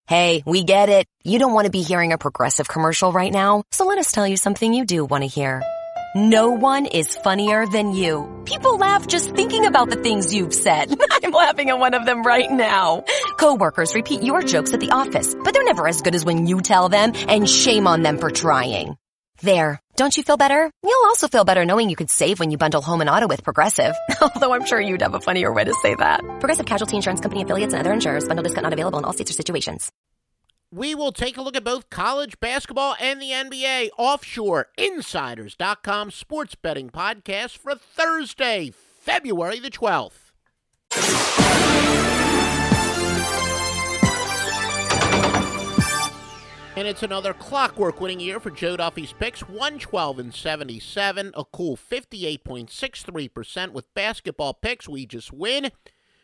Hey, we get it. You don't want to be hearing a Progressive commercial right now, so let us tell you something you do want to hear. No one is funnier than you. People laugh just thinking about the things you've said. I'm laughing at one of them right now. Coworkers repeat your jokes at the office, but they're never as good as when you tell them, and shame on them for trying. There. Don't you feel better? You'll also feel better knowing you could save when you bundle home and auto with Progressive. Although I'm sure you'd have a funnier way to say that. Progressive Casualty Insurance Company affiliates and other insurers. Bundle discount not available in all states or situations. We will take a look at both college basketball and the NBA. OffshoreInsiders.com sports betting podcast for Thursday, February the 12th. And it's another clockwork winning year for Joe Duffy's picks, 112-77, a cool 58.63% with basketball picks. We just win.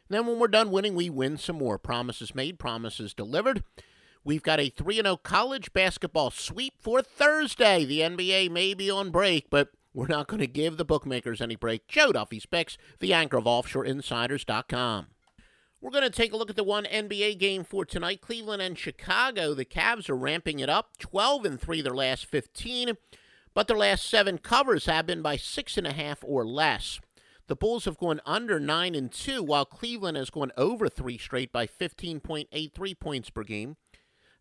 Then when we're done winning, we win some more. Promises made, promises delivered. We've got a 3-0 college basketball sweep for Thursday. The NBA may be on break, but we're not going to give the bookmakers any break. Joe Duffy's picks, the anchor of OffshoreInsiders.com. We're going to take a look at the one NBA game for tonight, Cleveland and Chicago. The Cavs are ramping it up, 12-3 their last 15, but their last 7 covers have been by 6.5 or less. The Bulls have gone under 9-2, while Cleveland has gone over 3 straight by 15.83 points per game.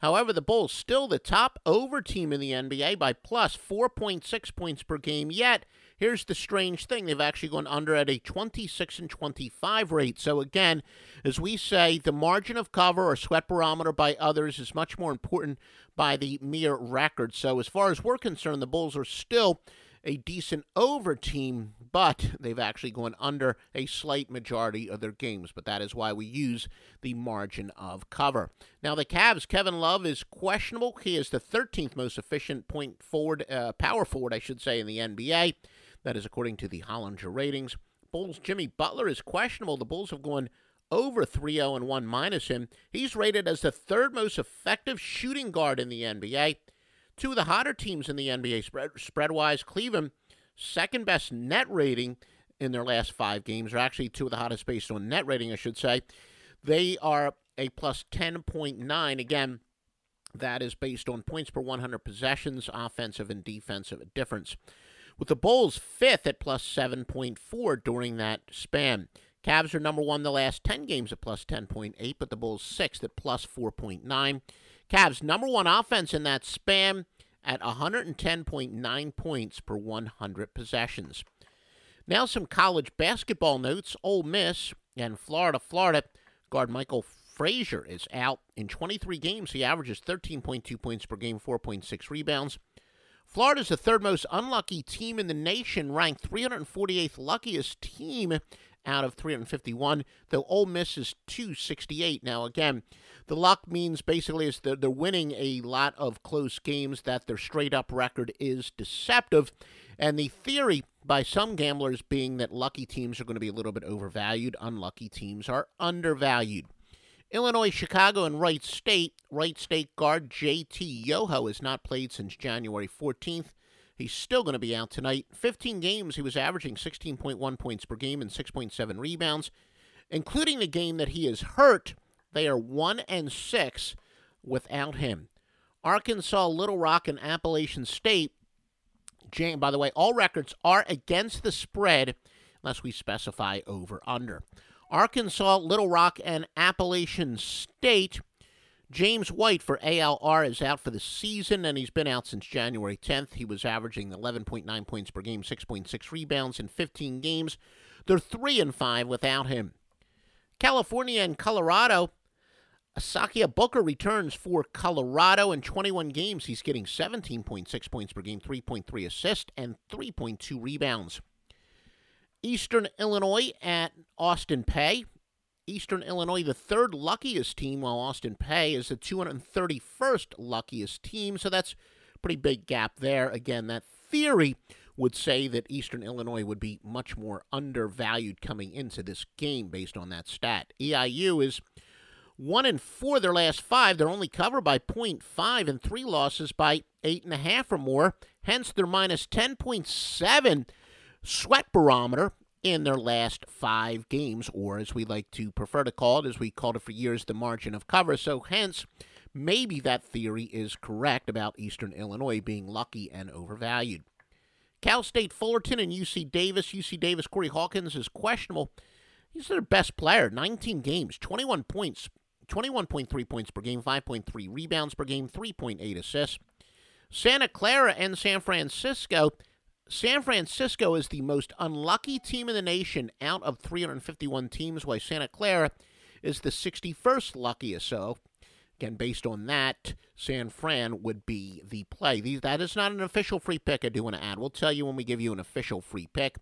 However, the Bulls still the top over team in the NBA by plus 4.6 points per game, yet here's the strange thing. They've actually gone under at a 26-25 rate. So again, as we say, the margin of cover or sweat barometer by others is much more important by the mere record. So as far as we're concerned, the Bulls are still a decent over team, but they've actually gone under a slight majority of their games. But that is why we use the margin of cover. Now, the Cavs, Kevin Love is questionable. He is the 13th most efficient power forward, I should say, in the NBA. That is according to the Hollinger ratings. Bulls, Jimmy Butler is questionable. The Bulls have gone over 3-0-1 minus him. He's rated as the 3rd most effective shooting guard in the NBA. 2 of the hotter teams in the NBA spread-wise, Cleveland, 2nd best net rating in their last 5 games, or actually 2 of the hottest based on net rating, I should say. They are a plus 10.9. Again, that is based on points per 100 possessions, offensive and defensive difference. With the Bulls 5th at plus 7.4 during that span. Cavs are number 1 the last 10 games at plus 10.8, but the Bulls 6th at plus 4.9. Cavs number 1 offense in that span at 110.9 points per 100 possessions. Now some college basketball notes. Ole Miss and Florida guard Michael Frazier is out. In 23 games, he averages 13.2 points per game, 4.6 rebounds. Florida's the 3rd most unlucky team in the nation, ranked 348th luckiest team out of 351, though Ole Miss is 268. Now, again, the luck means basically is they're winning a lot of close games, that their straight-up record is deceptive, and the theory by some gamblers being that lucky teams are going to be a little bit overvalued, unlucky teams are undervalued. Illinois, Chicago, and Wright State guard J.T. Yoho has not played since January 14th. He's still going to be out tonight. 15 games, he was averaging 16.1 points per game and 6.7 rebounds. Including the game that he is hurt, they are 1-6 without him. Arkansas, Little Rock, and Appalachian State. By the way, all records are against the spread unless we specify over-under. Arkansas, Little Rock, and Appalachian State. James White for ALR is out for the season, and he's been out since January 10th. He was averaging 11.9 points per game, 6.6 rebounds in 15 games. They're 3-5 without him. California and Colorado. Asakia Booker returns for Colorado. In 21 games, he's getting 17.6 points per game, 3.3 assists, and 3.2 rebounds. Eastern Illinois at Austin Peay. Eastern Illinois, the 3rd luckiest team, while Austin Peay is the 231st luckiest team, so that's a pretty big gap there. Again, that theory would say that Eastern Illinois would be much more undervalued coming into this game based on that stat. EIU is 1-4 their last 5. They're only covered by 0.5 and 3 losses by 8.5 or more. Hence, they're minus 10.7 sweat barometer in their last 5 games, or as we like to prefer to call it, as we called it for years, the margin of cover. So hence, maybe that theory is correct about Eastern Illinois being lucky and overvalued. Cal State Fullerton and UC Davis. UC Davis, Corey Hawkins is questionable. He's their best player, 19 games, 21 points, 21.3 points per game, 5.3 rebounds per game, 3.8 assists. Santa Clara and San Francisco. San Francisco is the most unlucky team in the nation out of 351 teams, while Santa Clara is the 61st luckiest. So, again, based on that, San Fran would be the play. That is not an official free pick, I do want to add. We'll tell you when we give you an official free pick.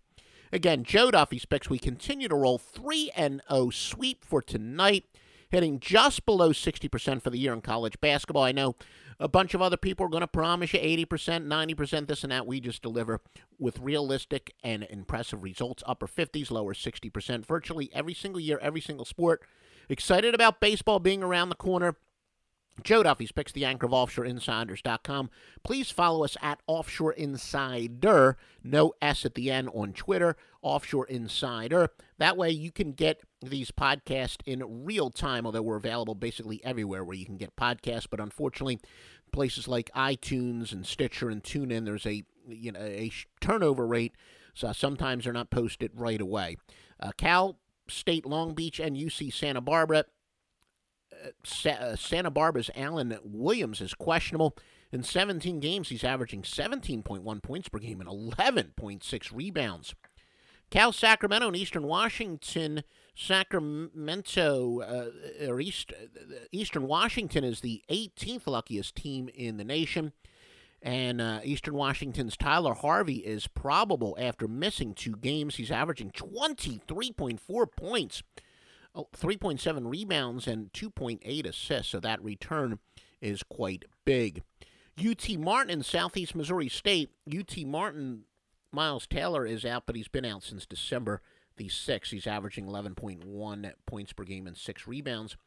Again, Joe Duffy's picks, we continue to roll 3-0 sweep for tonight, hitting just below 60% for the year in college basketball. I know a bunch of other people are going to promise you 80%, 90%, this and that. We just deliver with realistic and impressive results, upper 50s, lower 60%, virtually every single year, every single sport. Excited about baseball being around the corner. Joe Duffy's picks, the anchor of OffshoreInsiders.com. Please follow us at Offshore Insider, no S at the end, on Twitter, Offshore Insider. That way you can get these podcasts in real time, although we're available basically everywhere where you can get podcasts. But unfortunately, places like iTunes and Stitcher and TuneIn, there's a turnover rate, so sometimes they're not posted right away. Cal State Long Beach and UC Santa Barbara. Santa Barbara's Allen Williams is questionable. In 17 games, he's averaging 17.1 points per game and 11.6 rebounds. Cal Sacramento and Eastern Washington. Eastern Washington is the 18th luckiest team in the nation. And Eastern Washington's Tyler Harvey is probable after missing 2 games. He's averaging 23.4 points. 3.7 rebounds and 2.8 assists, so that return is quite big. UT Martin and Southeast Missouri State. UT Martin, Miles Taylor is out, but he's been out since December the 6th. He's averaging 11.1 points per game and 6 rebounds.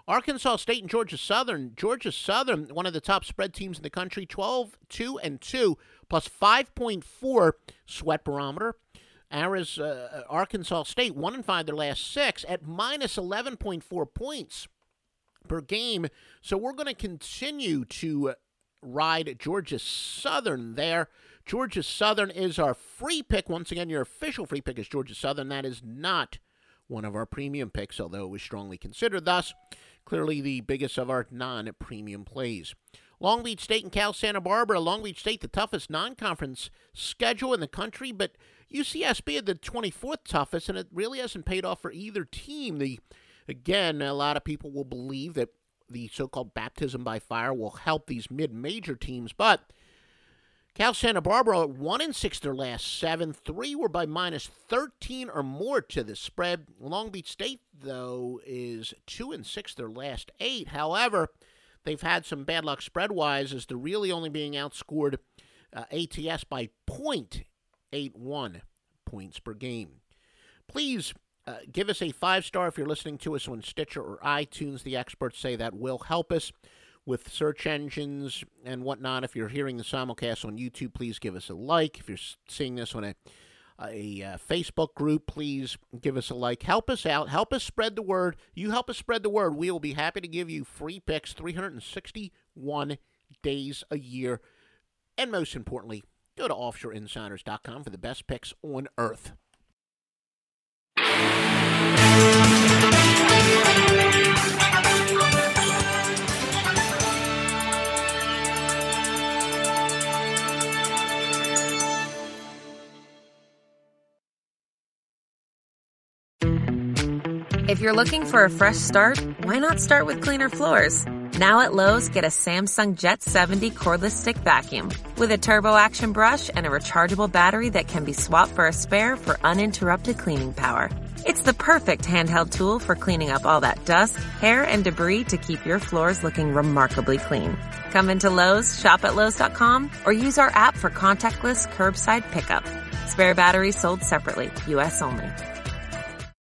Arkansas State and Georgia Southern. Georgia Southern, one of the top spread teams in the country, 12-2-2, plus 5.4 sweat barometer. Arkansas State, 1-5 their last 6 at minus 11.4 points per game. So we're going to continue to ride Georgia Southern there. Georgia Southern is our free pick. Once again, your official free pick is Georgia Southern. That is not one of our premium picks, although it was strongly considered. Thus, clearly the biggest of our non-premium plays. Long Beach State and Cal Santa Barbara. Long Beach State, the toughest non-conference schedule in the country, but UCSB had the 24th toughest, and it really hasn't paid off for either team. Again, a lot of people will believe that the so-called baptism by fire will help these mid-major teams, but Cal Santa Barbara 1-6 their last 7. 3 were by minus 13 or more to the spread. Long Beach State, though, is 2-6 their last 8. However, they've had some bad luck spread-wise as they're really only being outscored ATS by 0.81 points per game. Please give us a 5-star if you're listening to us on Stitcher or iTunes. The experts say that will help us with search engines and whatnot. If you're hearing the simulcast on YouTube, please give us a like. If you're seeing this on a Facebook group, please give us a like. Help us out. Help us spread the word. You help us spread the word. We will be happy to give you free picks 361 days a year. And most importantly, go to OffshoreInsiders.com for the best picks on earth. If you're looking for a fresh start, why not start with cleaner floors? Now at Lowe's, get a Samsung Jet 70 cordless stick vacuum with a turbo action brush and a rechargeable battery that can be swapped for a spare for uninterrupted cleaning power. It's the perfect handheld tool for cleaning up all that dust, hair, and debris to keep your floors looking remarkably clean. Come into Lowe's, shop at Lowe's.com, or use our app for contactless curbside pickup. Spare batteries sold separately, U.S. only.